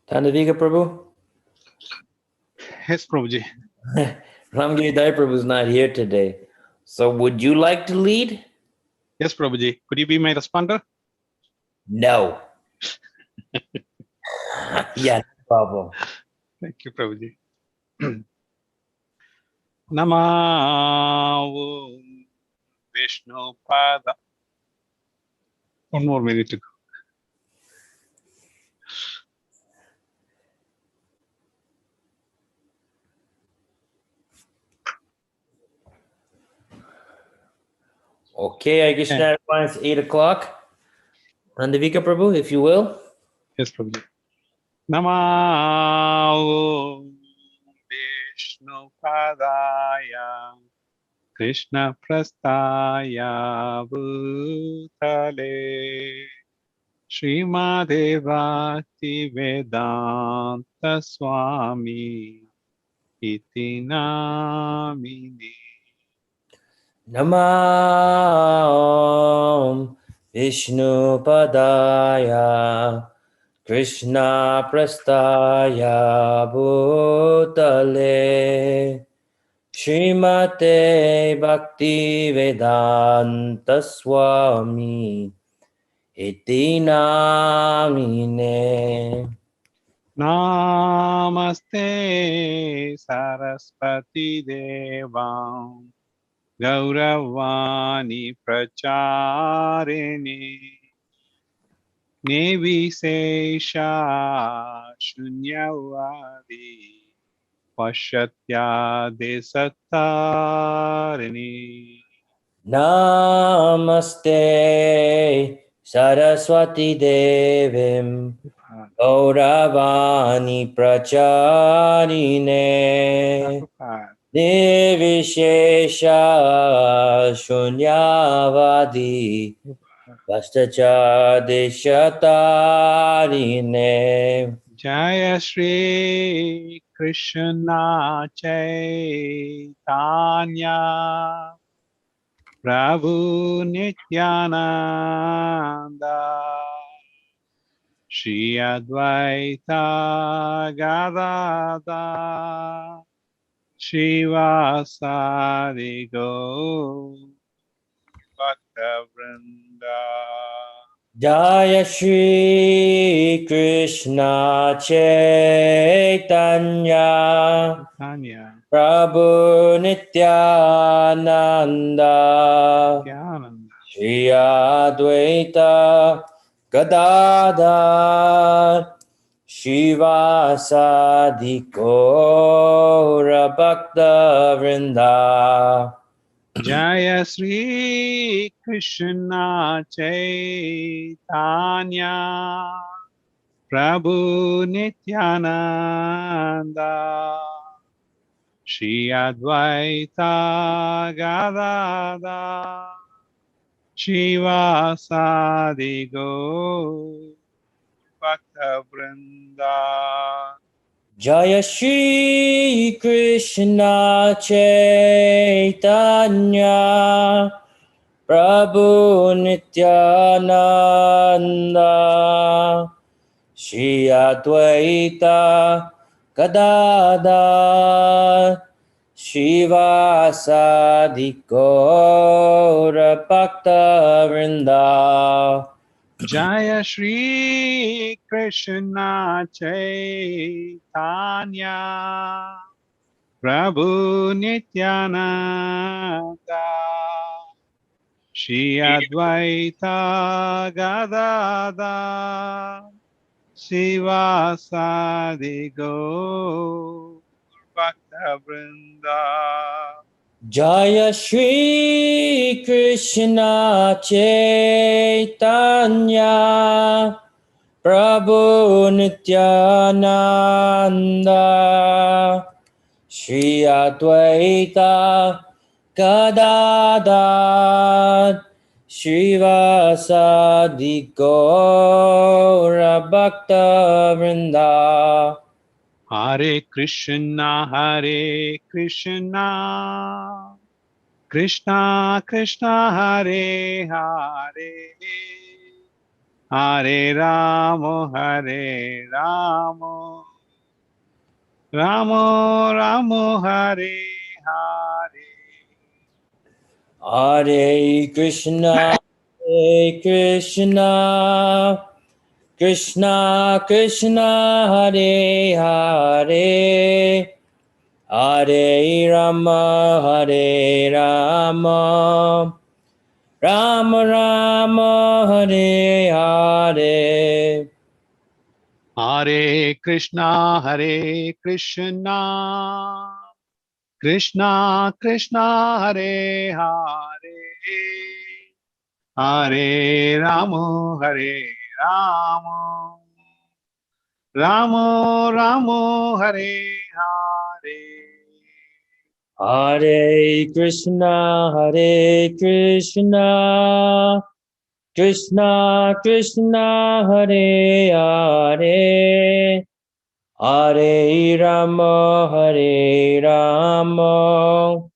Tandavika Prabhu? Yes, Prabhuji. Ramgiri Dai Prabhu is not here today. So would you like to lead? Yes, Prabhuji. Could you be my responder? No. Yeah, no problem. Thank you, Prabhuji. Namo Vishnu Pada. One more minute to go. Okay, I guess now it's 8 o'clock. Tandavika Prabhu, if you will. Yes, Prabhuji. Namo Vishnu Padaya Krishna Prastaya Bhutale Srimade Bhakti Vedanta Swami Iti Namine. Namam Vishnu Padaya Krishna Prastaya Bhutale Srimate Bhakti Vedanta Swami Iti Namine. Namaste Saraswati Devam Gauravani Pracharini Nevishesha Shunyavadi Pashatya Desattarini. Namaste Saraswati Devim Gauravani Pracharine Nirvishesha Shunyavadi Vastacha Deshatarine. Jaya Shri Krishna Chaitanya Prabhu Nityananda Shri Advaita Gadada Shivasari Go Bhakta Vrinda. Jaya Shri Krishna Chaitanya Tanya Prabhu Nityananda Nityananda Shri Advaita Gadadhar Shivasadi Gaura Bhakta Vrinda. Jaya Sri Krishna Chaitanya Prabhu Nityananda Shri Advaita Gadada Shivasadi Go Bhakta Vrinda. Jaya Shri Krishna Chaitanya Prabhu Nityananda Shri Advaita Gadadhar Shivasadi Gaura Bhakta Vrinda. Jaya Shri Krishna Chaitanya Prabhu Nityananda Shri Advaita Gadada Sivasadi Go Bhakta Vrinda. Jaya Shri Krishna Chaitanya Prabhu Nityananda Shri Advaita Gadadhar Shivasadi Gaura Bhakta Vrinda. Hare Krishna Krishna Krishna Hare Hare Hare Ramo, Hare Ramo, Ramo Ramo, Hare Hare. Hare Krishna, Hare Krishna, Krishna Krishna, Hare Hare, Hare Rama, Hare Rama, Rama Rama, Hare Hare. Hare Krishna, Hare Krishna, Krishna Krishna, Hare Hare, Hare Ramo, Hare Ramo, Ramo Ramo, Hare Hare. Hare Krishna, Hare Krishna, Krishna Krishna, Hare Hare, Hare Rama, Hare Rama,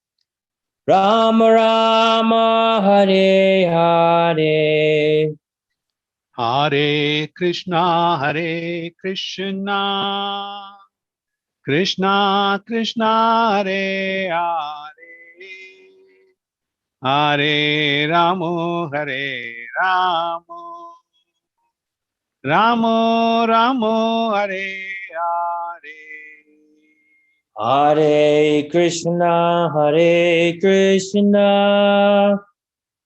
Rama Rama, Hare Hare. Hare Krishna, Hare Krishna, Krishna Krishna, Hare Hare, Hare Ramo, Hare Ramo, Ramo Ramo, Hare Hare. Hare Krishna, Hare Krishna,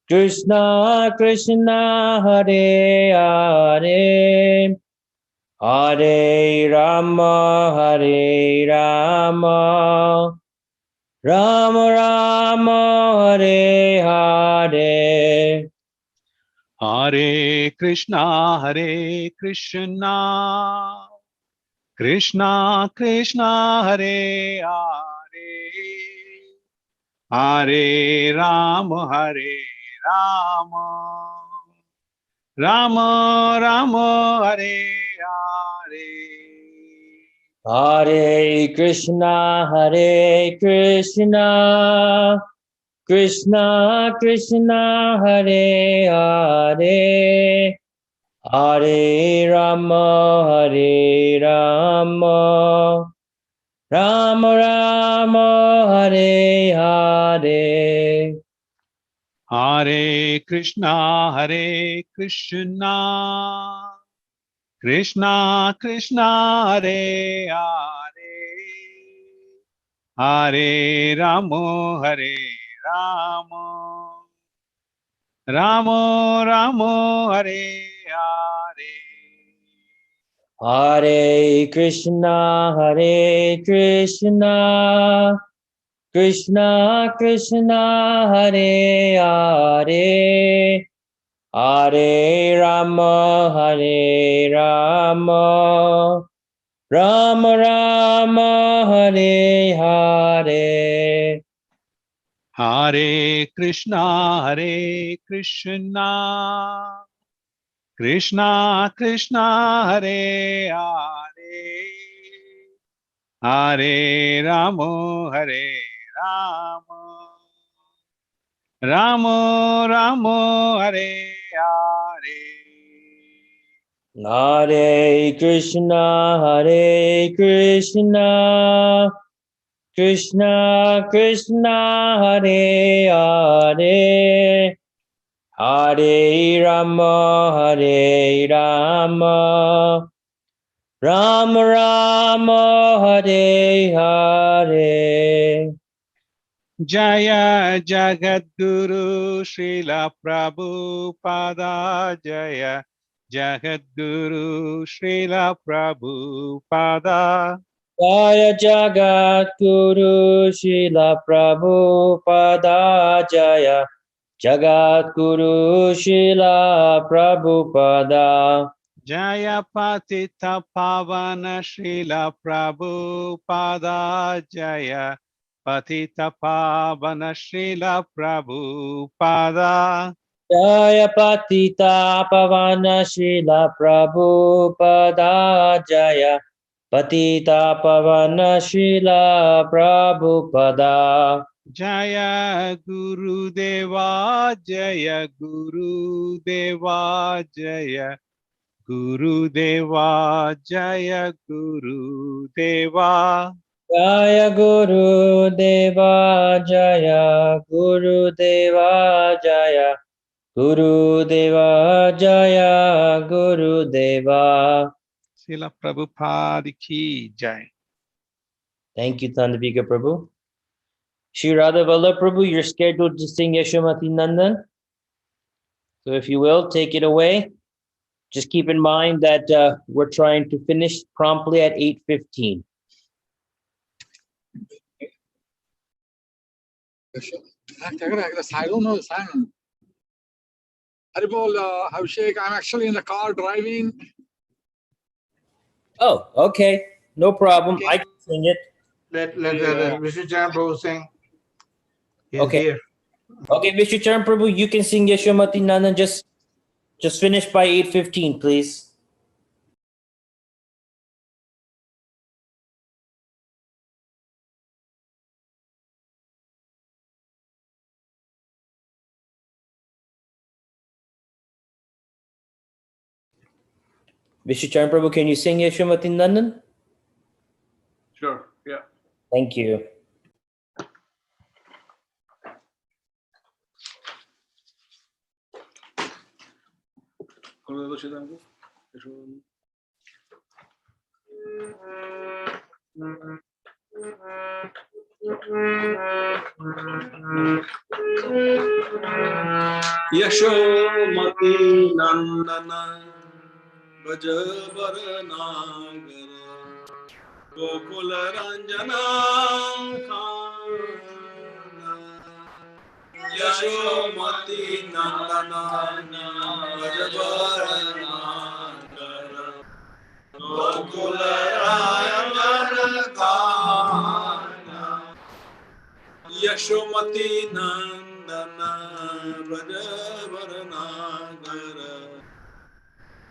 Krishna Krishna, Hare Hare, Hare Rama, Hare Rama, Rama Rama, Hare Hare. Hare Krishna, Hare Krishna, Krishna Krishna, Hare Hare, Hare Rama, Hare Rama, Rama Rama, Hare Hare. Hare Krishna, Hare Krishna, Krishna Krishna, Hare Hare, Hare Rama, Hare Rama, Rama Rama, Hare Hare. Hare Krishna, Hare Krishna, Krishna Krishna, Hare Hare, Hare Ramo, Hare Ramo, Ramo Ramo, Hare Hare. Hare Krishna, Hare Krishna, Krishna Krishna, Hare Hare, Hare Rama, Hare Rama, Rama Rama, Hare Hare. Hare Krishna, Hare Krishna, Krishna Krishna, Hare Hare, Hare Ramo, Hare Ramo, Ramo Ramo, Hare Hare. Hare Krishna, Hare Krishna, Krishna Krishna, Hare Hare, Hare Rama, Hare Rama, Rama Rama, Hare Hare. Jaya Jagadguru Srila Prabhupada Jaya Jagadguru Srila Prabhupada Jaya Jagat Guru Shila Prabhupada Jaya Jagat Guru Shila Prabhupada Jaya Patita Pavana Srila Prabhupada Jaya Patita Pavana Srila Prabhupada Jaya Patita Pavana Shila Prabhupada Jaya Patita Pavana Shila Prabhupada Jaya Guru Deva Jaya Guru Deva Jaya Gurudeva Jaya Gurudeva. Jaya Guru Deva Jaya Guru Deva Jaya Guru Deva Jaya Guru Deva. Srila Prabhupada ki Jai. Thank you, Tandavika Prabhu. Shri Radha Vallabh Prabhu, you're scheduled to sing Yashomati Nandan. So if you will, take it away. Just keep in mind that we're trying to finish promptly at 8:15. I don't know the sign. Haribol, Abhishek, I'm actually in the car driving. Oh, okay. No problem. I can sing it. Let Mr. Chan Prabhu sing. He's Okay. here. Okay, Mr. Charan Prabhu, you can sing Yashomati Nandan. Just finish by 8:15, please. Mr. Charan Prabhu, can you sing Yashomati Nandan? Sure, yeah. Thank you. Yashomati Nandana Brajabaranagara Gokula Ranjana Khana Yashomati Nandana Brajabaranagara Gokula Ranjana Khana Yashomati Nandana Brajabaranagara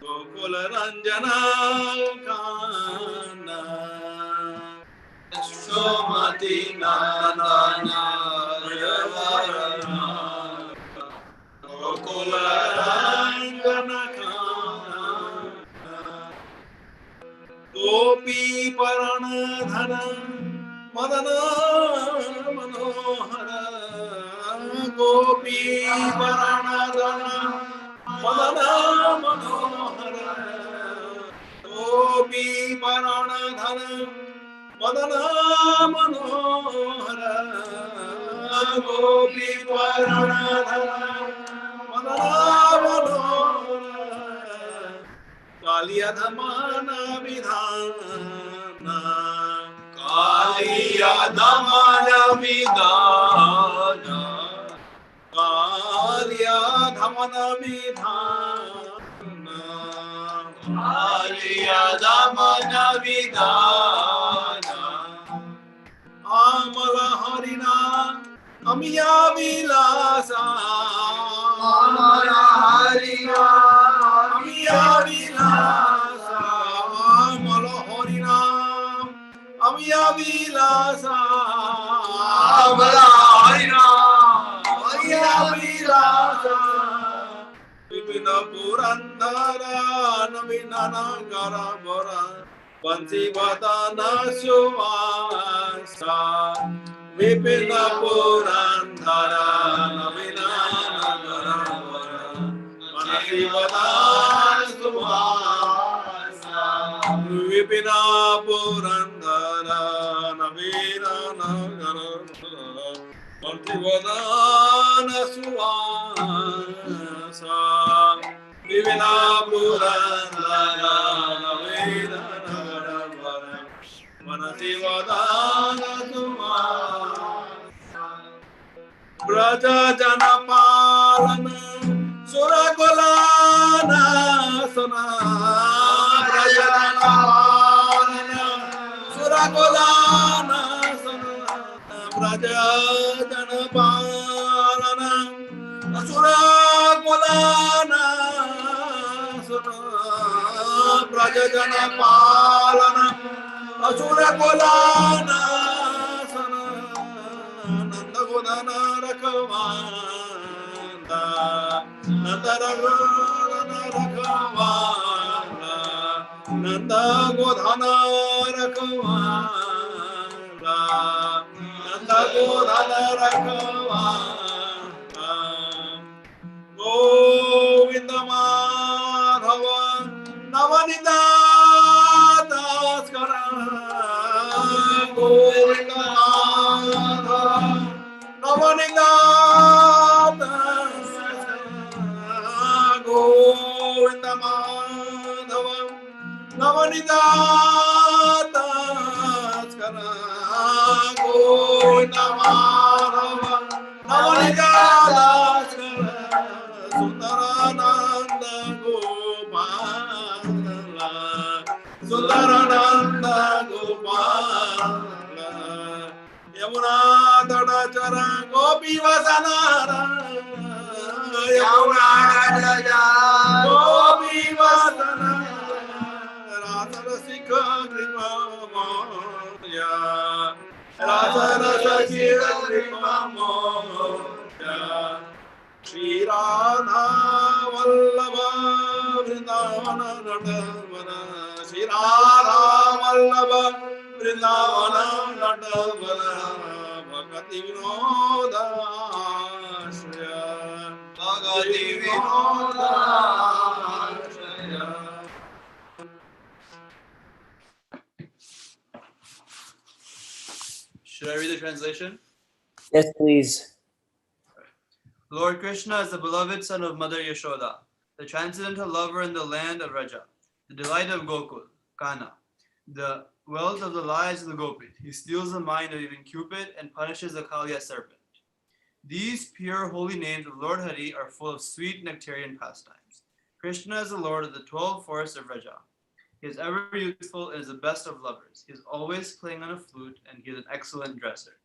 Gokula Ranjana Kana Yashomati Nandana Brajabaranagara Gokula Ranjana Kana Gopi Paranadhana Madana Manohara Gopi Paranadhana Madana Manohara Gopi Paranadhana Madana Manohara Gopi Paranadhana Madana Manohara Kaliya Dhamana Vidhana Kaliya Dhamana Vidhana Kaliya Dhamana Vidhana Kaliya Dhamana Vidhana Amala Harina Amiya Vilasa Amala Harina Amiya Vilasa Amala Harina Amiya Vilasa Amala Harina Amiya Vilasa Vipina Purandara Navinana Garabara Pansi Vadana Suvasa Vipina Purandara Navinana Garabara Pansi Vadana Suvasa Vipina Purandara Navinana Garabara Pansi Vadana Suvasa Vipina Purandara Navinana Manasivadana Sumasa Braja Janapalana Surakulana Sana Braja Janapalana Surakulana Sana Braja Janapalana Surakulana Sana Braja Janapalana Asura Kolana Sana Nanda Godana Rakamanda Nanda Rakamanda Nanda Godhana Rakhamala, Nanda Godhana Rakhamala, Govinda Madhava Navanita Daskara, Govinda Madhava Navanita Daskara, Govinda Madhava Navanita Daskara, Govinda Madhava Navanita Daskara, Sundarananda Gopala, Sundarananda Gopala, Yamuna Tadachara Gopi Vasanara, Yamuna Tadachara Gopi Vasanara, Rasarasika Kripa Moya, Rasarasika Kripa Moya, Shri Radha Vallabha Vrindavana Natavana, Shri Radha Vallabha Vrindavana Natavana, Bhagati Vinoda Shriya, Bhagati Vinoda Shriya. Should I read the translation? Yes, please. Lord Krishna is the beloved son of Mother Yashoda, the transcendental lover in the land of Raja, the delight of Gokul, Kana, the wealth of the lives of the Gopis. He steals the mind of even Cupid and punishes the Kaliya serpent. These pure holy names of Lord Hari are full of sweet nectarian pastimes. Krishna is the Lord of the 12 forests of Raja. He is ever youthful and is the best of lovers. He is always playing on a flute and he is an excellent dresser.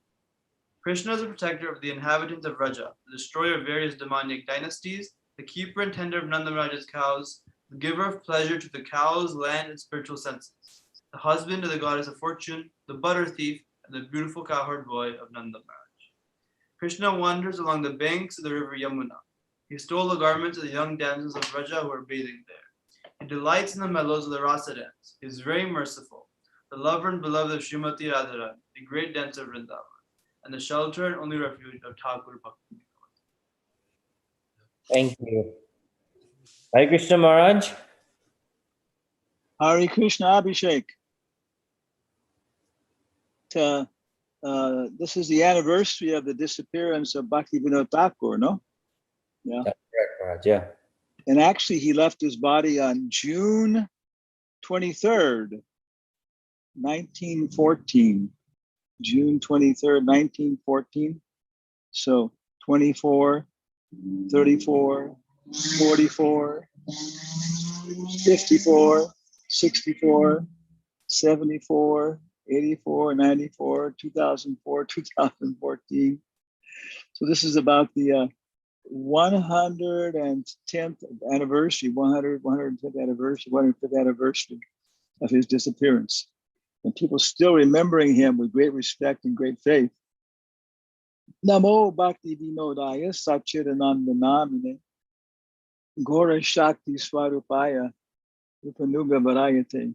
Krishna is the protector of the inhabitants of Raja, the destroyer of various demoniac dynasties, the keeper and tender of Nanda Maharaj's cows, the giver of pleasure to the cows, land, and spiritual senses, the husband of the goddess of fortune, the butter thief, and the beautiful cowherd boy of Nanda Maharaj. Krishna wanders along the banks of the river Yamuna. He stole the garments of the young damsels of Raja who were bathing there. He delights in the mellows of the rasa dance. He is very merciful, the lover and beloved of Srimati Radharan, the great dancer of Vrindavan, and the shelter and only refuge of Thakur Bhakti. Thank you. Hare Krishna Maharaj. Hare Krishna Abhishek. This is the anniversary of the disappearance of Bhaktivinoda Thakur, no? Yeah. That's correct, Maharaj. Yeah. And actually, he left his body on June 23rd, 1914. June 23rd, 1914. So 24, 34, 44, 54, 64, 74, 84, 94, 2004, 2014. So this is about the 110th anniversary, 110th anniversary, 105th anniversary of his disappearance. And people still remembering him with great respect and great faith. Namo Bhakti Vinodaya Satchidananda Namine Gora Shakti Swarupaya Upanuga Varayate.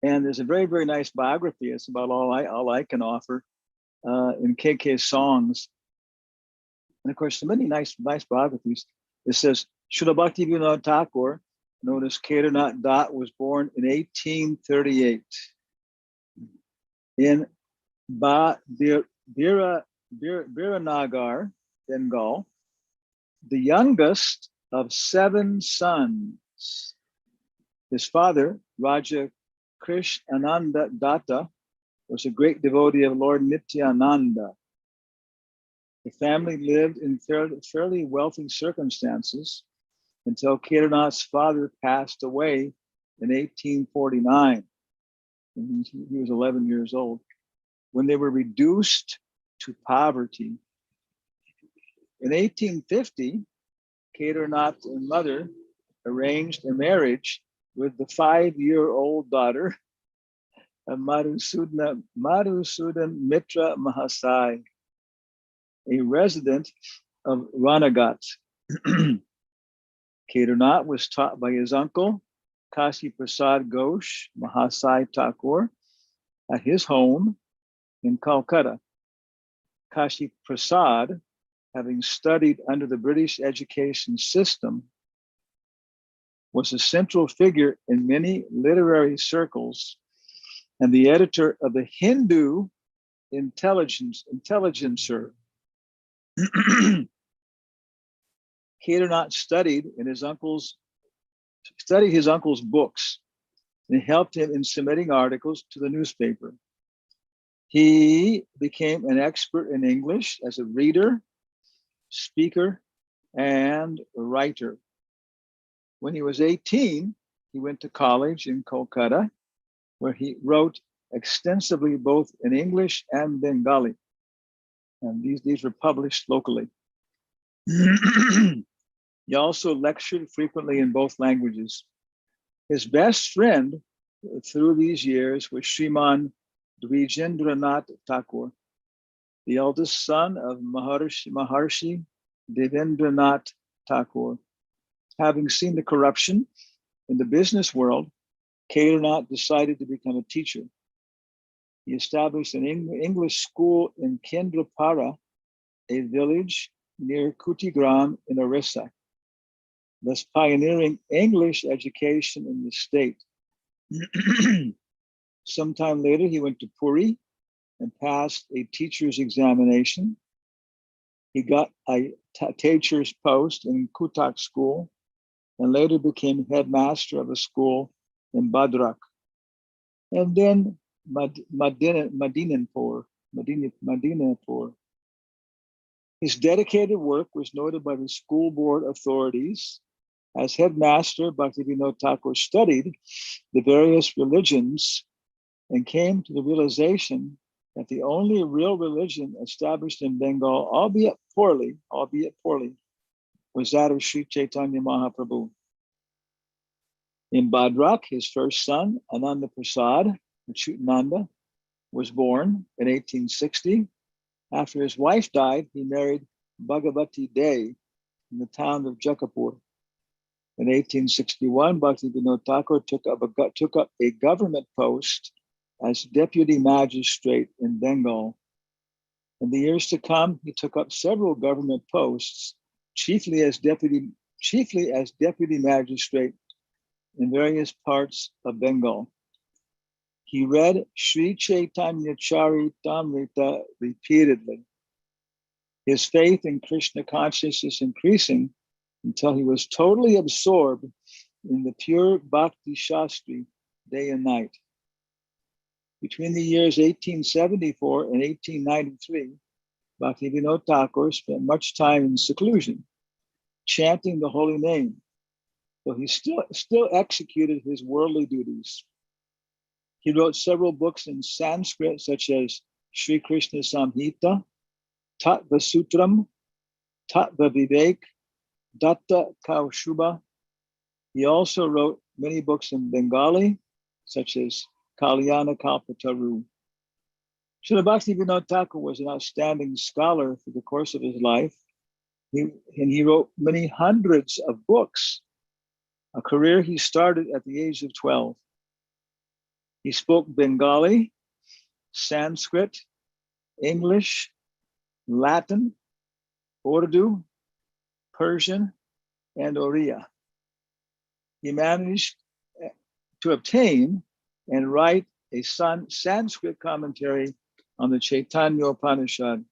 And there's a very, very nice biography. It's about all I can offer in KK songs. And of course, so many nice biographies. It says, Srila Bhakti Vinod Thakur, known as Kedarnath Dutt, was born in 1838 in Biranagar, Bengal, the youngest of 7 sons. His father, Raja Krishnananda Datta, was a great devotee of Lord Nityananda. The family lived in fairly wealthy circumstances until Kedarnath's father passed away in 1849. He was 11 years old, when they were reduced to poverty. In 1850, Kedarnath's mother arranged a marriage with the 5-year-old daughter of Madhusudan Mitra Mahasai, a resident of Ranagat. Kedarnath was taught by his uncle, Kashi Prasad Ghosh Mahasai Thakur at his home in Calcutta. Kashi Prasad, having studied under the British education system, was a central figure in many literary circles and the editor of the Hindu Intelligencer. Kedarnath studied his uncle's books and helped him in submitting articles to the newspaper. He became an expert in English as a reader, speaker, and writer. When he was 18, he went to college in Kolkata, where he wrote extensively both in English and Bengali. And these were published locally. He also lectured frequently in both languages. His best friend through these years was Sriman Dwijendranath Thakur, the eldest son of Maharshi Devendranath Thakur. Having seen the corruption in the business world, Kedarnath decided to become a teacher. He established an English school in Kendrapara, a village near Kutigram in Orissa, thus pioneering English education in the state. Sometime later, he went to Puri and passed a teacher's examination. He got a teacher's post in Kutak school and later became headmaster of a school in Badrak. And then Madinapur. His dedicated work was noted by the school board authorities. As headmaster, Bhaktivinoda Thakur studied the various religions and came to the realization that the only real religion established in Bengal, albeit poorly, was that of Sri Chaitanya Mahaprabhu. In Badrak, his first son, Ananda Prasad Achyutananda, was born in 1860. After his wife died, he married Bhagavati Dey in the town of Jakapur. In 1861, Bhaktivinoda Thakur took up a government post as deputy magistrate in Bengal. In the years to come, he took up several government posts, chiefly as deputy magistrate in various parts of Bengal. He read Sri Chaitanya Charitamrita repeatedly. His faith in Krishna consciousness increasing until he was totally absorbed in the pure Bhakti Shastri day and night. Between the years 1874 and 1893, Bhaktivinoda Thakur spent much time in seclusion, chanting the holy name, though he still executed his worldly duties. He wrote several books in Sanskrit, such as Sri Krishna Samhita, Tattva Sutram, Tattva Vivek, Datta Kaushubha. He also wrote many books in Bengali, such as Kalyana Kalpataru. Srila Bhaktivinoda Thakur was an outstanding scholar through the course of his life. He wrote many hundreds of books, a career he started at the age of 12. He spoke Bengali, Sanskrit, English, Latin, Urdu, Persian, and Oriya. He managed to obtain and write a Sanskrit commentary on the Chaitanya Upanishad.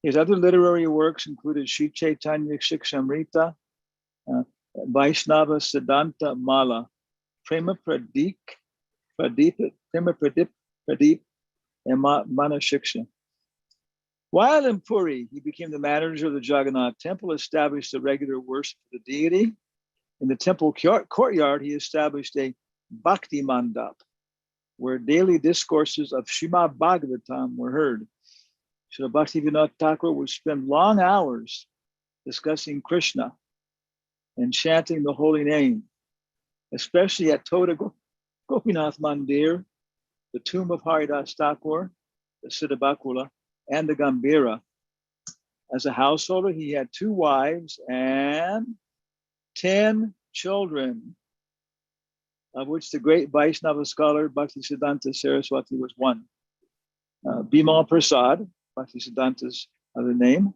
His other literary works included Sri Chaitanya Shikshamrita, Vaishnava Siddhanta Mala, Prema Pradeep, and Manashiksha. While in Puri, he became the manager of the Jagannath temple, established a regular worship of the deity. In the temple courtyard, he established a Bhakti Mandap, where daily discourses of Srimad Bhagavatam were heard. Srila Bhaktivinoda Thakur would spend long hours discussing Krishna and chanting the holy name, especially at Toda Gopinath Mandir, the tomb of Haridas Thakur, the Siddhabakula, and the Gambhira. As a householder, he had 2 wives and 10 children. of which the great Vaishnava scholar Bhaktisiddhanta Saraswati was one. Bimal Prasad, Bhaktisiddhanta's other name,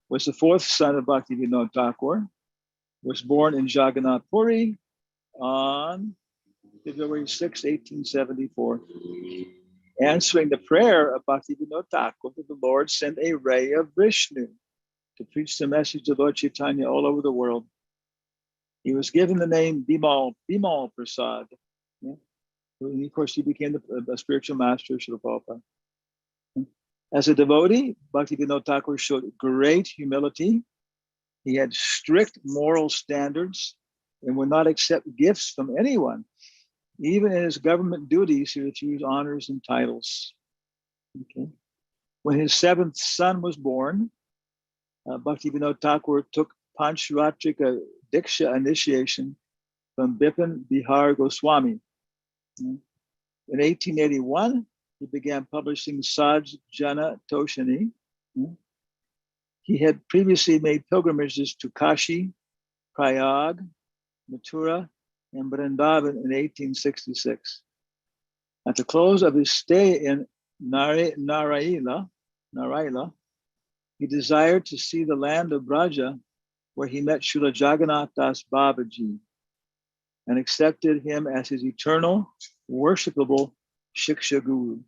was the fourth son of Bhaktivinoda Thakur, was born in Jagannath Puri on February 6, 1874. Answering the prayer of Bhaktivinoda Thakur, the Lord sent a ray of Vishnu to preach the message of Lord Chaitanya all over the world. He was given the name Bimal Prasad. Yeah. And of course, he became the spiritual master of Srila Prabhupada. As a devotee, Bhaktivinoda Thakur showed great humility. He had strict moral standards and would not accept gifts from anyone. Even in his government duties, he refused honors and titles. Okay. When his seventh son was born, Bhaktivinoda Thakur took Panchratrika Diksha initiation from Bipin Bihar Goswami. In 1881, he began publishing Saj Jana Toshani. He had previously made pilgrimages to Kashi, Prayag, Mathura, and Vrindavan in 1866. At the close of his stay in Naraila, he desired to see the land of Braja, where he met Srila Jagannath Das Babaji and accepted him as his eternal, worshipable Shiksha Guru.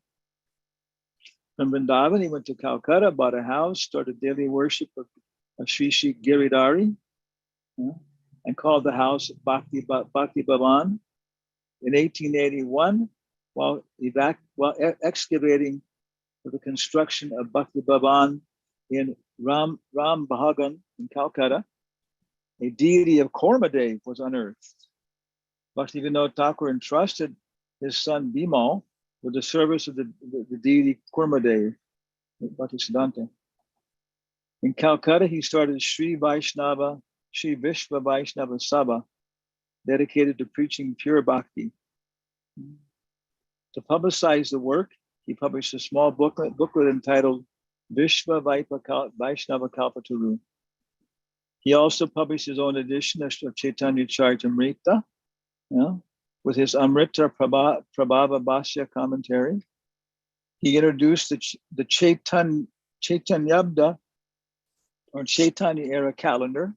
From Vrindavan, he went to Calcutta, bought a house, started daily worship of Sri Sri Giridhari, and called the house Bhakti Bhavan. In 1881, while excavating for the construction of Bhakti Bhavan in Ram Bhagan in Calcutta, a deity of Kormadev was unearthed. Bhaktivinoda Thakur entrusted his son Bimal with the service of the deity Kormadev, Bhaktisiddhanta. In Calcutta, he started Sri Vishva Vaishnava Sabha, dedicated to preaching pure bhakti. To publicize the work, he published a small booklet entitled Vishva Vaishnava Kalpataru. He also published his own edition of Chaitanya Charitamrita, with his Amrita Prabhava Bhashya commentary. He introduced the Chaitanyabda or Chaitanya era calendar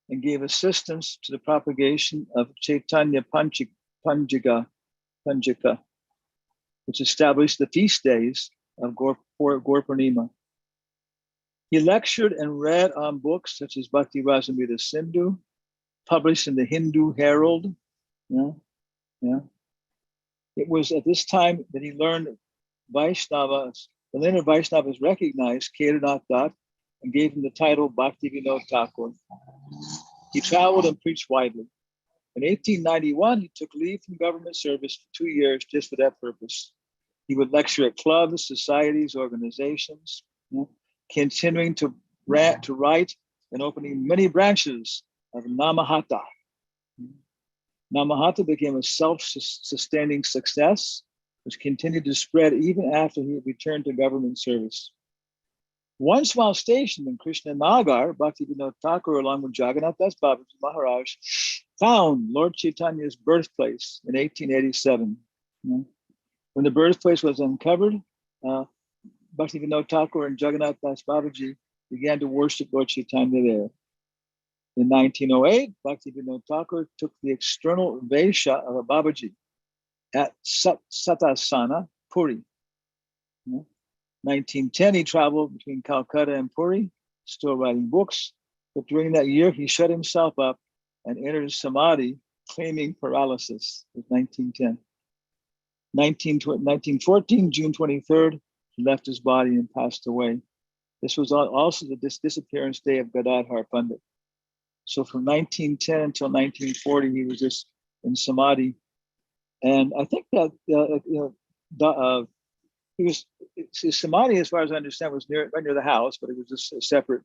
and gave assistance to the propagation of Chaitanya Panjika, which established the feast days of Gaur Purnima. He lectured and read on books such as Bhakti Rasamrita Sindhu, published in the Hindu Herald. It was at this time that he learned Vaishnavas. The lineage of Vaishnavas recognized Kedarnath Dutt and gave him the title Bhaktivinoda Thakur. He traveled and preached widely. In 1891, he took leave from government service for 2 years just for that purpose. He would lecture at clubs, societies, organizations, continuing to write and opening many branches of Namahata. Namahata became a self-sustaining success, which continued to spread even after he returned to government service. Once while stationed in Krishna Nagar, Bhaktivinoda Thakur, along with Jagannath Das Babaji Maharaj, found Lord Chaitanya's birthplace in 1887. When the birthplace was uncovered, Bhaktivinoda Thakur and Jagannath Das Babaji began to worship Lord Chaitanya there. In 1908, Bhaktivinoda Thakur took the external Vesha of a Babaji at Satasana, Puri. 1910, he traveled between Calcutta and Puri, still writing books, but during that year, he shut himself up and entered Samadhi, claiming paralysis. It was 1910. 1914, June 23rd, he left his body and passed away. This was also the disappearance day of Gadadhar Pandit. So from 1910 until 1940, he was just in Samadhi. And I think that his Samadhi, as far as I understand, was right near the house, but it was just a separate.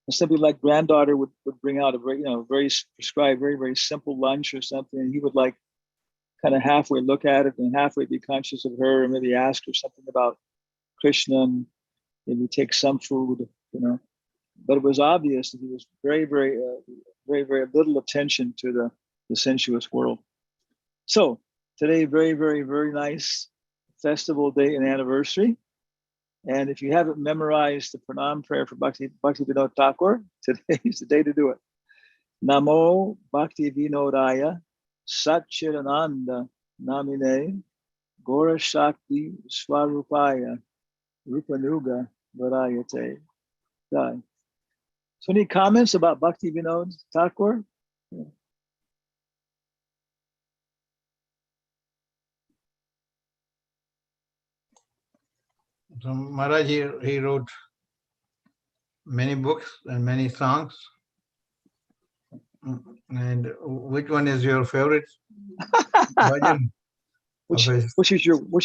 And somebody like granddaughter would bring out a very prescribed, very, very simple lunch or something, and he would like kind of halfway look at it and halfway be conscious of her, and maybe ask her something about Krishna, and maybe take some food, But it was obvious that he was very, very little attention to the sensuous world. So today, very, very, very nice festival day and anniversary. And if you haven't memorized the pranam prayer for Bhakti Vinod Thakur, today is the day to do it. Namo Bhakti Vinodaya Satchidananda Namine Gora Shakti Swarupaya Rupanuga Varayate. So any comments about Bhakti Vinod Thakur? So Maharaj, he wrote many books and many songs. And which one is your favorite bhajan? Which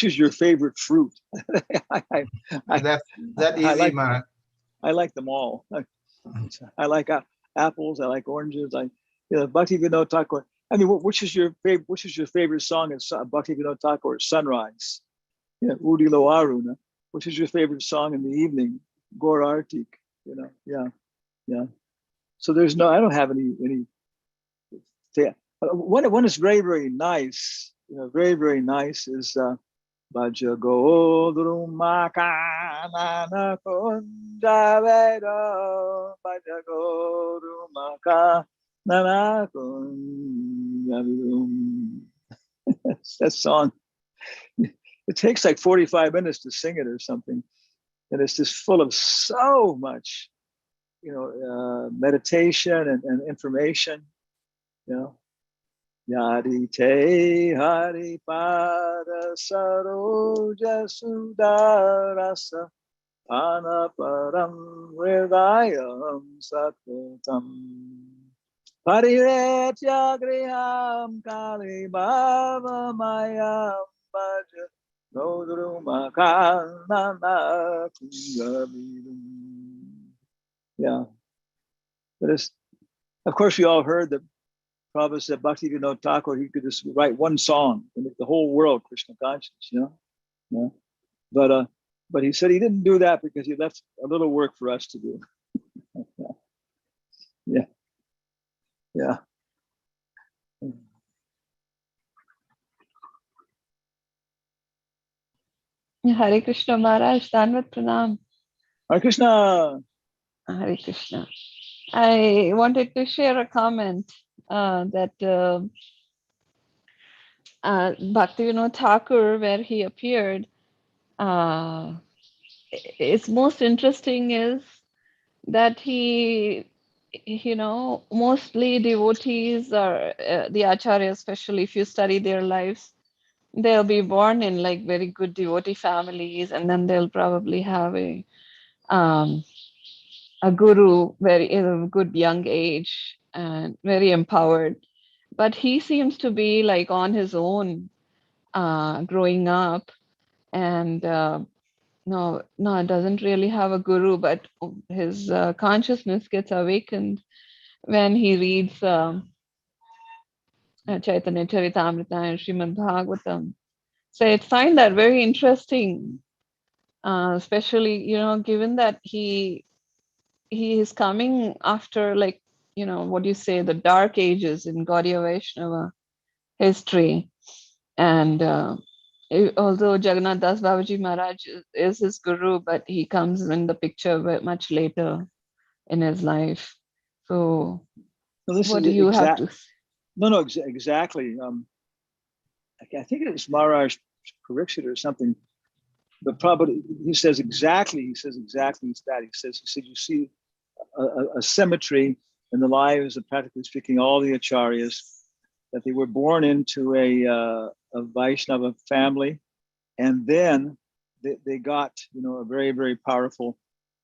is your favorite fruit? That easy, like, Maharaj. I like them all. I like apples. I like oranges. Bhakti Vinod Thakur. I mean, which is your favorite song in Bhakti Vinod Thakur? Sunrise. Udi Lo Aruna. Which is your favorite song in the evening? Gaur Artik. Yeah. So I don't have any. One is very, very nice. Very, very nice is Bhaja Godrumakanana Kunjaveda Bhaja Godrumakanana Kunjavidum. That song. It takes like 45 minutes to sing it or something. And it's just full of so much, meditation and information, Yadi te hari pada saroja sudarasa anaparam hridayam sattam pariretya griham kali bhava mayam bhaja Nodrumakanana kunjabidum. Yeah. But of course, we all heard that Prabhupada said Bhakti Vinod Thakur, he could just write one song and make the whole world Krishna conscious, But he said he didn't do that because he left a little work for us to do. Yeah. Hare Krishna Maharaj, Danvat Pranam. Hare Krishna. Hare Krishna. I wanted to share a comment that Bhaktivinoda Thakur, where he appeared, it's most interesting is that he, mostly devotees are the acharyas, especially if you study their lives, they'll be born in like very good devotee families, and then they'll probably have a guru very in a good young age and very empowered. But he seems to be like on his own growing up, and no, doesn't really have a guru, but his consciousness gets awakened when he reads Chaitanya Charitamrita and Srimad Bhagavatam. So I find that very interesting, especially, given that he is coming after, like, what do you say, the dark ages in Gaudiya Vaishnava history. And although Jagannath Das Babaji Maharaj is his guru, but he comes in the picture much later in his life. So what do you have to say? No, exactly. I think it was Maharaj Parikshit or something, but probably he says exactly that. He says, you see a symmetry in the lives of, practically speaking, all the acharyas, that they were born into a Vaishnava family, and then they got, a very, very powerful,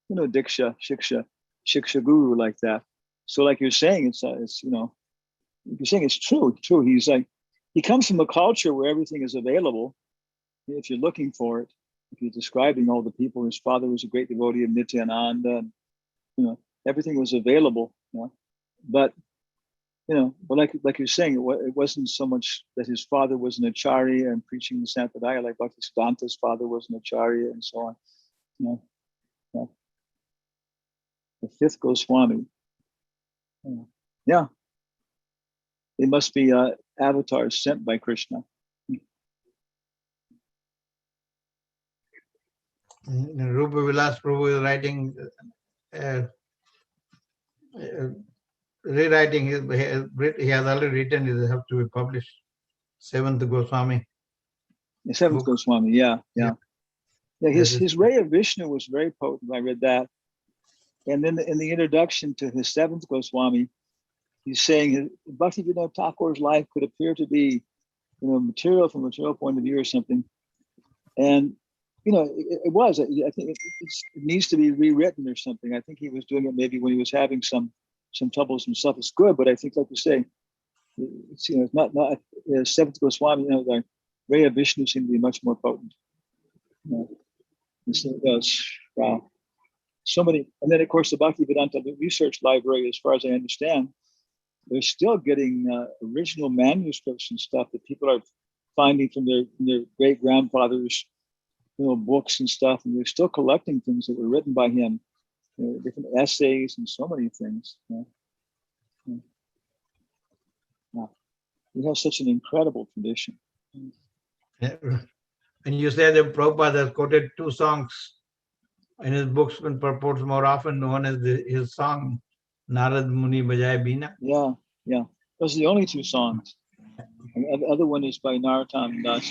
diksha, shiksha guru like that. So like you're saying, it's you're saying it's true. He's like, he comes from a culture where everything is available. If you're looking for it, if you're describing all the people, his father was a great devotee of Nityananda, and, everything was available. But like you're saying, it wasn't so much that his father was an acharya and preaching the Sampradaya, like Bhaktisiddhanta's father was an acharya and so on. The fifth Goswami. Yeah. They must be avatars sent by Krishna. Rupa Vilas Prabhu is writing, rewriting he has already written, it has to be published. Seventh Goswami. The seventh book. Goswami, yeah. Yes, His Ray of Vishnu was very potent. I read that. And then in the introduction to his seventh Goswami, he's saying Bhaktivinoda Thakur's life could appear to be, material from a material point of view or something. And, it was. I think it needs to be rewritten or something. I think he was doing it maybe when he was having some troubles himself. It's good, but I think, like you say, it's not seventh Goswami. The Ray of Vishnu seemed to be much more potent. Wow. So many, and then of course the Bhaktivedanta Research Library, as far as I understand, they're still getting original manuscripts and stuff that people are finding from their great grandfathers, books and stuff, and they're still collecting things that were written by him, different essays and so many things. Wow. We have such an incredible tradition. Yeah. And you say that Prabhupada has quoted two songs in his books and purports more often. One is his song, Narad Muni Bajai Bina. Yeah. Those are the only two songs. And the other one is by Narottam Das.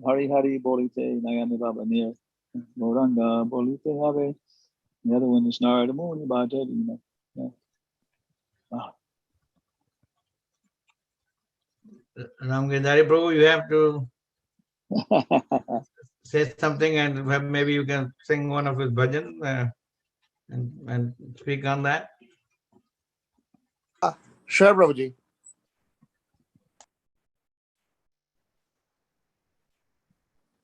Hari Hari Bolite Nayami Baba Nir Moranga Bolite Have. The other one is Narada Muni Bajai Bina. Wow. Ramgandhari Prabhu, you have to say something, and maybe you can sing one of his bhajans and speak on that. Sure, Prabhuji.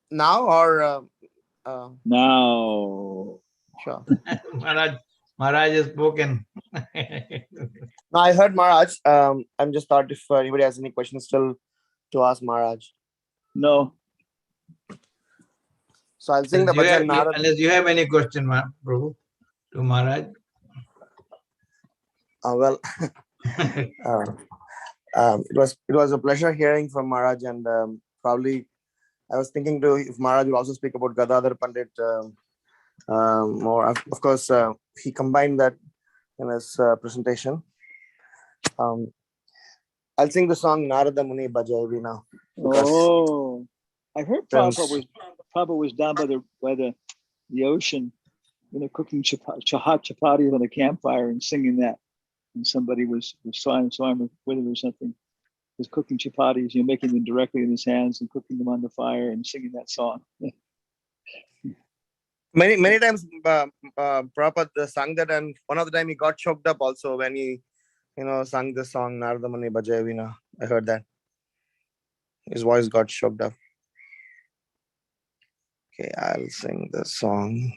Now or Now. sure. Maharaj has spoken. No, I heard Maharaj. I'm just thought if anybody has any questions still to ask Maharaj. No. So I'll sing the bhajan. Unless you have any question, Prabhu, to Maharaj. Well, it was a pleasure hearing from Maharaj, and probably I was thinking if Maharaj will also speak about Gadadhar Pandit more. Of course, he combined that in his presentation. I'll sing the song Narada Muni Bhajai Vina. Oh, I heard Prabhupada was down by the ocean, cooking chapatis on a campfire and singing that. And somebody was saw him with it or something. He was cooking chapatis, making them directly in his hands and cooking them on the fire and singing that song. Many times Prabhupada sang that, and one of the time he got choked up also when he sang the song Narada Muni Bhajai Vina. I heard that his voice got choked up. Okay, I'll sing the song.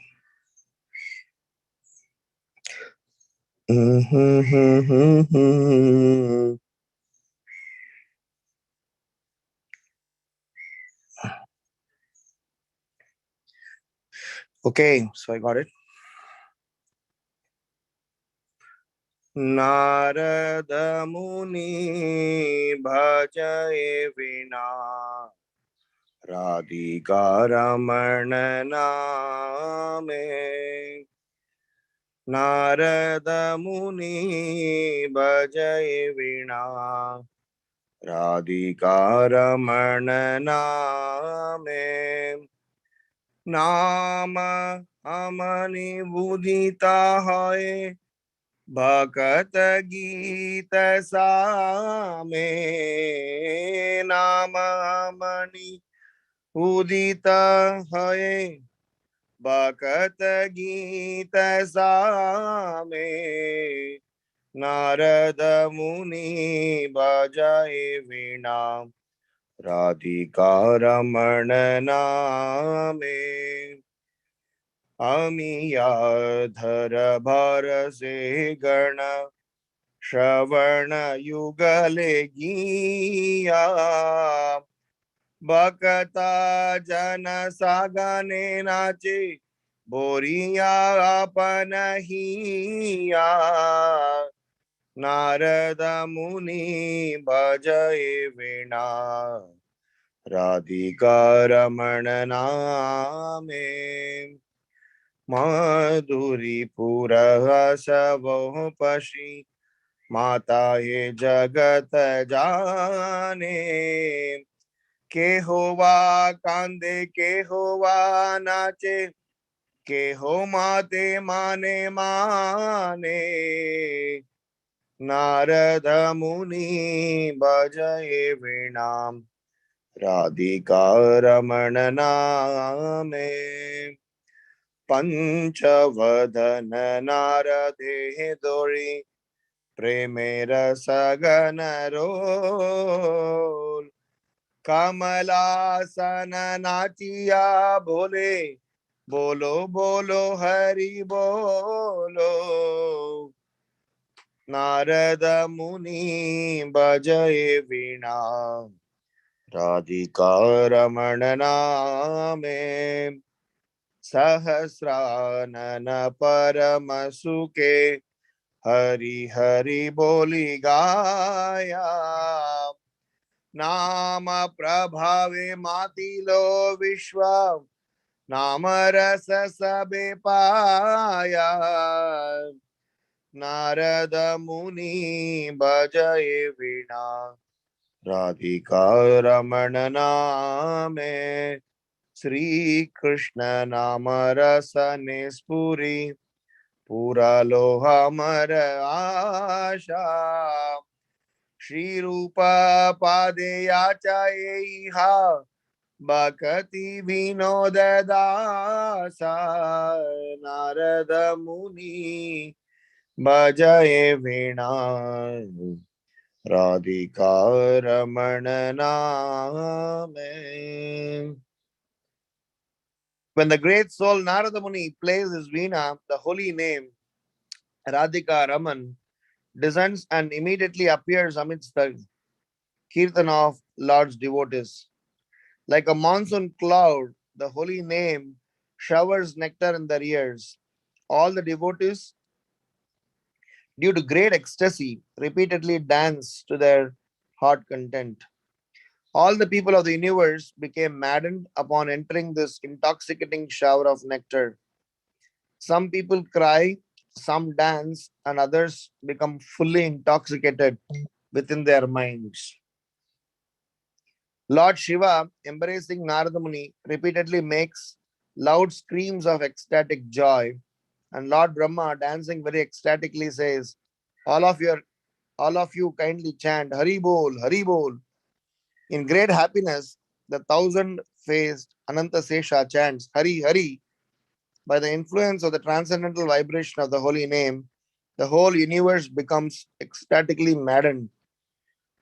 Okay, so I got it. Narada Muni Bhajai Vina Radhika Ramana Name. Narada Muni Bhajai Vina Radhika Ramana Name. Nama Amani Budhita Hai Bhakat Gita Same. Nama Amani Udita Hai Bhakat Gita Same. Narada Muni Bhajai Vina Radhika Ramana Name. Amiyadhara Bharase Gana Shravana Yugale Giya Bhakata Jana Sagane Nache Boriya Apanahiya Narada Muni Bhajaye Veena Radhika Ramana Name Madhuri Purahasa Pashi Mata Ye Jagat Jane के होवा कांदे के होवा नाचे के हो माते माने माने नारद मुनि बजये वीणाम राधिका रमण नामे पंचवदन नारदे दोरी प्रेमे रसगन रोल कमलासन नाचिया बोले बोलो बोलो हरि बोलो नारद मुनि बजये वीणा राधिका रमण नामे सहस्रानन परम सुखे हरि हरि बोली गाया नाम प्रभावे मातिलो विश्व नाम रस सबे पाया नारद मुनि बजये वीणा राधिका रमण नामे श्री कृष्ण नाम रसने स्फुरी पूरा लोहा मर आशा श्री रूप पादेयाचा येहा बकति विनोद दासा नारद मुनि बजये वीणा राधिका रमण नामे. When the great soul Narada Muni plays his veena, the holy name Radhika Raman descends and immediately appears amidst the kirtan of Lord's devotees. Like a monsoon cloud, the holy name showers nectar in their ears. All the devotees, due to great ecstasy, repeatedly dance to their heart content. All the people of the universe became maddened upon entering this intoxicating shower of nectar. Some people cry, some dance, and others become fully intoxicated within their minds. Lord Shiva, embracing Narada Muni, repeatedly makes loud screams of ecstatic joy, and Lord Brahma, dancing very ecstatically, says, "All of you kindly chant Hari Bol, Hari Bol." In great happiness, the thousand-faced Ananta Sesha chants Hari Hari. By the influence of the transcendental vibration of the holy name, the whole universe becomes ecstatically maddened,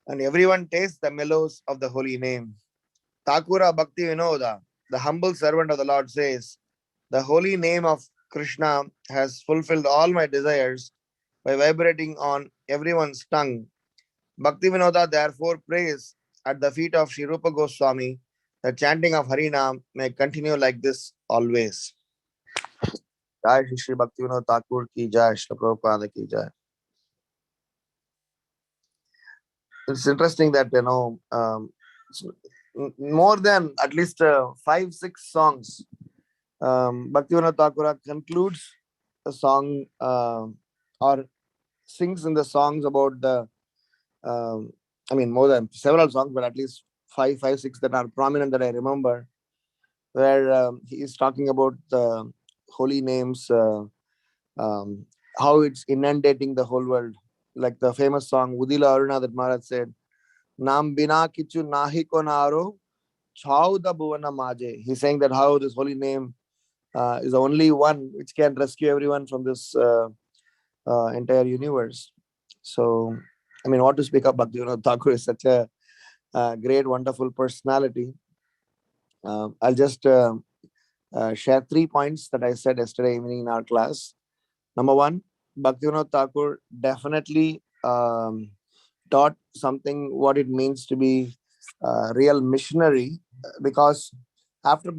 and everyone tastes the mellows of the holy name. Thakura Bhakti Vinoda, the humble servant of the Lord, says, "The holy name of Krishna has fulfilled all my desires by vibrating on everyone's tongue." Bhakti Vinoda therefore prays at the feet of Sri Rupa Goswami that chanting of Harinam may continue like this always. Jai Shri Shri Bhakti Vinod Thakur ki jai, Shri Prabhupada ki jai. It's interesting that, more than at least 5-6 songs, Bhakti Vinod Thakur concludes a song or sings in the songs about the, more than several songs, but at least 5, 6 that are prominent that I remember, where he is talking about the holy names, how it's inundating the whole world. Like the famous song Udila Aruna that Maharaj said, Nam bina kichu nahi ko naro, chau da bhuvana maje. He's saying that how this holy name is the only one which can rescue everyone from this entire universe. So, what to speak of Bhakti Vinod Thakur is such a great, wonderful personality. I'll just share 3 points that I said yesterday evening in our class. Number one, Bhakti Vinod Thakur definitely taught something what it means to be a real missionary, because after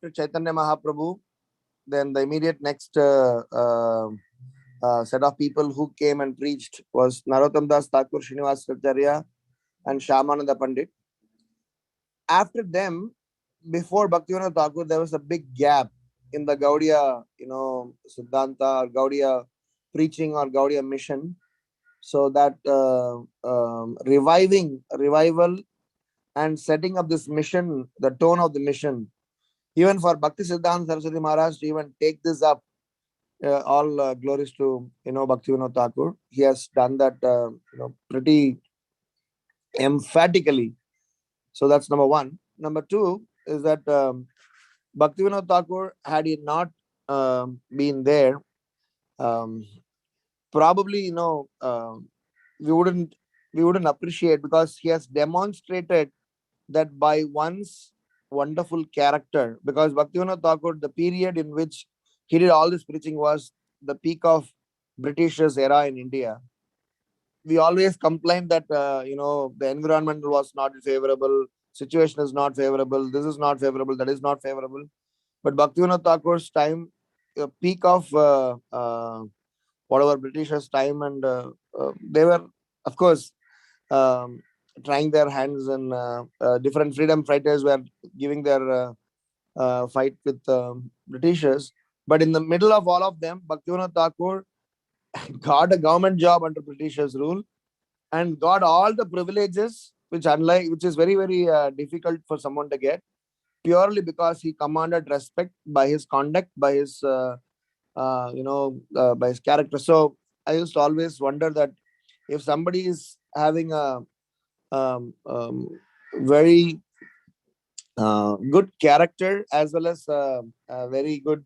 Chaitanya Mahaprabhu, then the immediate next set of people who came and preached was Narottam Das Thakur, Srinivas Acharya, and Shyamananda Pandit. After them, before Bhaktivinoda Thakur, there was a big gap in the Gaudiya, Siddhanta or Gaudiya preaching or Gaudiya mission. So that revival and setting up this mission, the tone of the mission, even for Bhakti Siddhanta Saraswati Maharaj to even take this up, all glories to Bhaktivinoda Thakur. He has done that pretty emphatically. So that's number one. Number two is that Bhaktivinoda Thakur, had he not been there, probably we wouldn't appreciate, because he has demonstrated that by one's wonderful character. Because Bhaktivinoda Thakur, the period in which he did all this preaching was the peak of Britishers' era in India. We always complained that the environment was not favorable, situation is not favorable, this is not favorable, that is not favorable. But Bhaktivinoda Thakur's time, peak of whatever Britishers' time, and they were, of course, trying their hands, and different freedom fighters were giving their fight with Britishers. But in the middle of all of them, Bhaktivinoda Thakur got a government job under Britishers' rule and got all the privileges, which is very, very difficult for someone to get, purely because he commanded respect by his conduct, by his by his character. So I used to always wonder that if somebody is having a very good character, as well as a very good,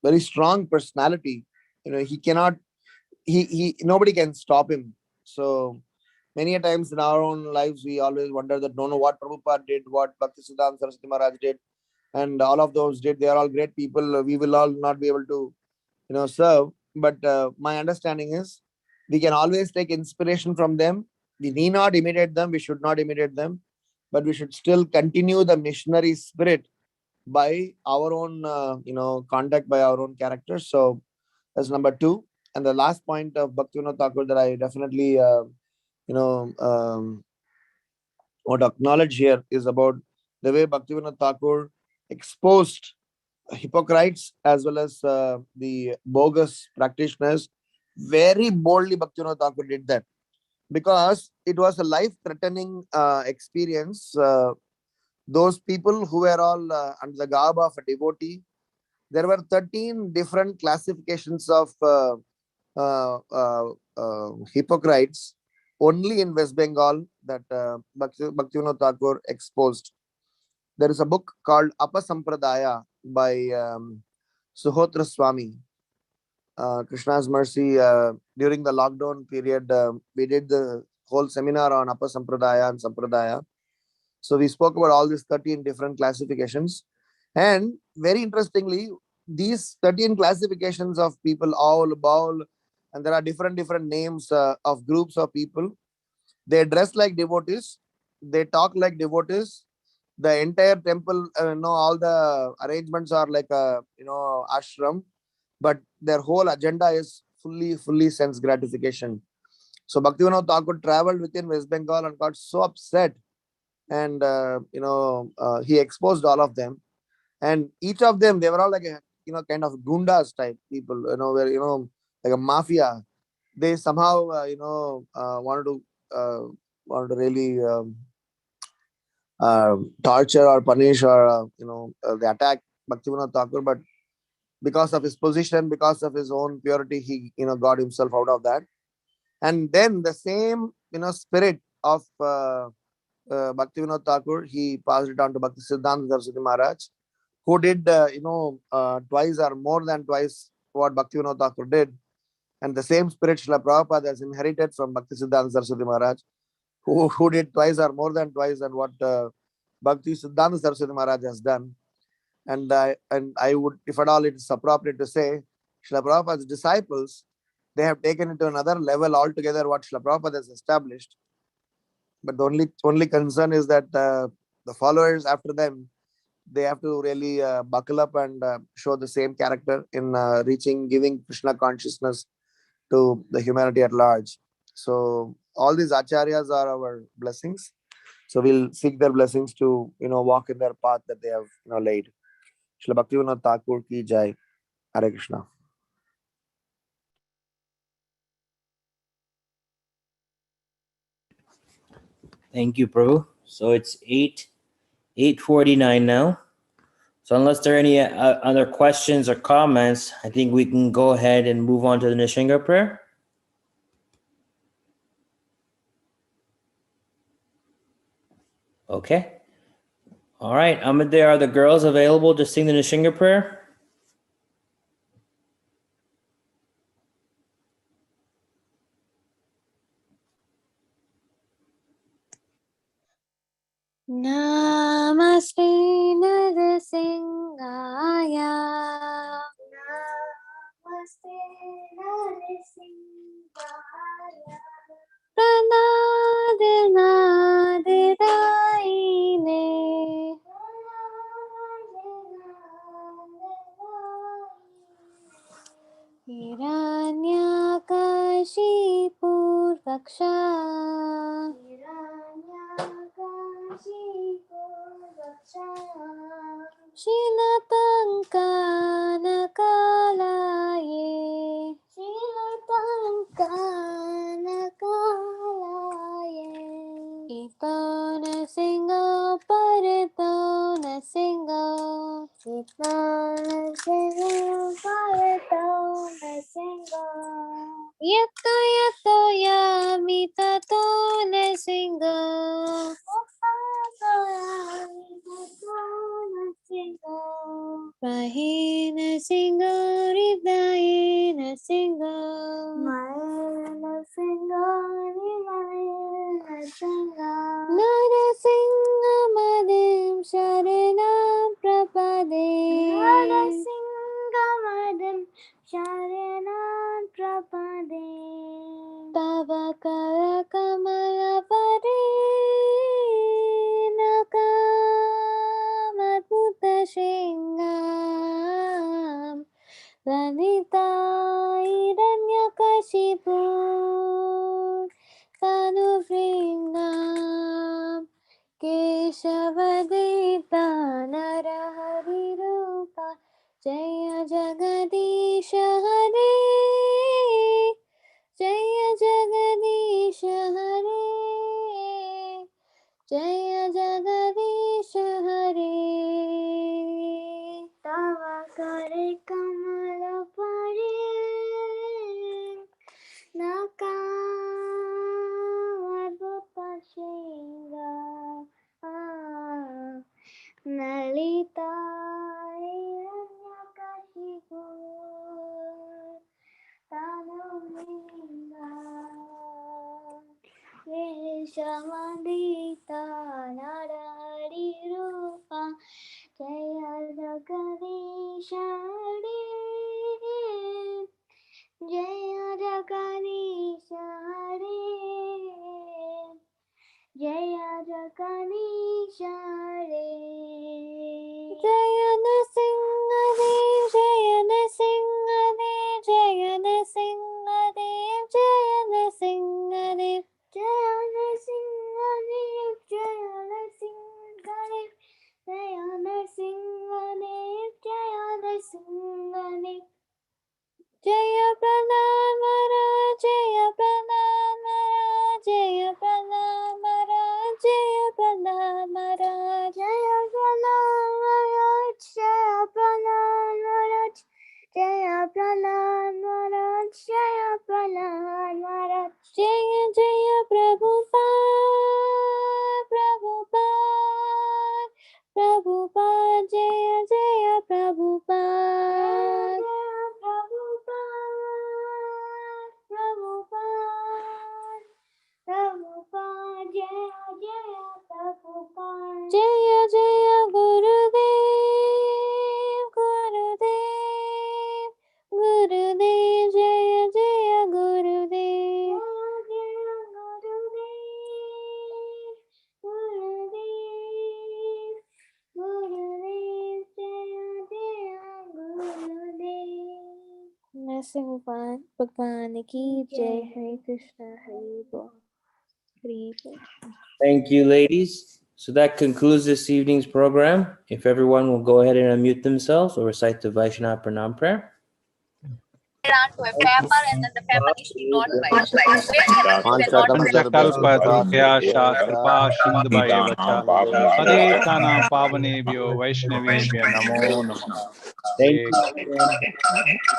very strong personality, he cannot, nobody can stop him. So many a times in our own lives, we always wonder that, no, what Prabhupada did, what Bhaktisiddhanta Saraswati Maharaj did, and all of those did. They are all great people. We will all not be able to, serve. But my understanding is, we can always take inspiration from them. We need not imitate them. We should not imitate them, but we should still continue the missionary spirit by our own, conduct, by our own characters. So that's number two. And the last point of Bhaktivinoda Thakur that I definitely, want to acknowledge here is about the way Bhaktivinoda Thakur exposed hypocrites as well as the bogus practitioners. Very boldly Bhaktivinoda Thakur did that, because it was a life-threatening experience. Those people who were all under the garb of a devotee, there were 13 different classifications of hypocrites only in West Bengal that Bhaktivinoda Thakur exposed. There is a book called Apasampradaya by Suhotra Swami. Krishna's mercy, during the lockdown period, we did the whole seminar on Apasampradaya and Sampradaya. So we spoke about all these 13 different classifications. And very interestingly, these 13 classifications of people, all, baul, and there are different names of groups of people. They dress like devotees. They talk like devotees. The entire temple, all the arrangements are like a, ashram, but their whole agenda is fully sense gratification. So Bhaktivinoda Thakur traveled within West Bengal and got so upset, and he exposed all of them. And each of them, they were all like a kind of gundas type people, where like a mafia. They somehow wanted to really torture or punish, or they attack Bhaktivinoda Thakur, but because of his position, because of his own purity, he got himself out of that. And then the same spirit of Bhaktivinoda Thakur, he passed it on to Bhakti Siddhanta Saraswati Maharaj, who did twice or more than twice what Bhaktivinoda Thakur did. And the same spirit Srila Prabhupada has inherited from Bhakti Siddhanta Saraswati Maharaj, who did twice or more than twice and what Bhakti Siddhanta Saraswati Maharaj has done. And I would, if at all it is appropriate to say, Srila Prabhupada's disciples, they have taken it to another level altogether, what Srila Prabhupada has established. But the only concern is that the followers after them, they have to really buckle up and show the same character in giving Krishna consciousness to the humanity at large. So all these acharyas are our blessings. So we'll seek their blessings to, walk in their path that they have, laid. Srila Bhaktivinoda Thakur ki jai. Hare Krishna. Thank you, Prabhu. So it's 8:49 now. So unless there are any other questions or comments, I think we can go ahead and move on to the Nishinga prayer. Okay. All right, Amade, are the girls available to sing the Nishinga prayer? Namaste Narasimhaya. Namaste Narasimhaya. Pranadanadedaine. Hiranyakashipurvaksha. Shilatankanakalaya. Ito na singa parito na singa. Ito na singa parito na singa. Yato yato yamita to na singa. Mahina singa ridayena singa. Mahina singa ridayena singa. Narasinga madim sharanam prapade. Narasinga madim sharanam prapade. Tava kara kamala pare. Nakamadbhuta shingam. Lanita Hiranyakashipu Tanuvringam Keshavadita Narahari Rupa Jaya Jagadisha Hare Jaya Jagadisha Hare Jaya Jagadisha Hare Tava Kare Kamala Pare Nakamadbhuta Shinga Nalita Hiranyakashipu Tanuvringa Keshavadita Narahari Rupa Jaya Jagadisha Hare Jaya Jagadisha Hare Jaya Jagadisha Hare Jaya Nrsimha Bhagwan ki Jai. Hare Krishna, Hare Bol. Hare Bol. Thank you, ladies. So that concludes this evening's program. If everyone will go ahead and unmute themselves or recite the Vaishnava Pranam prayer. Around to a paper and then the paper needs to be not right. So Panchakalpadruvyascha kripa sindhubhaya vacha patitanam pavanebhyo vaishnavebhyo namo namah. Thank Hare you, everyone.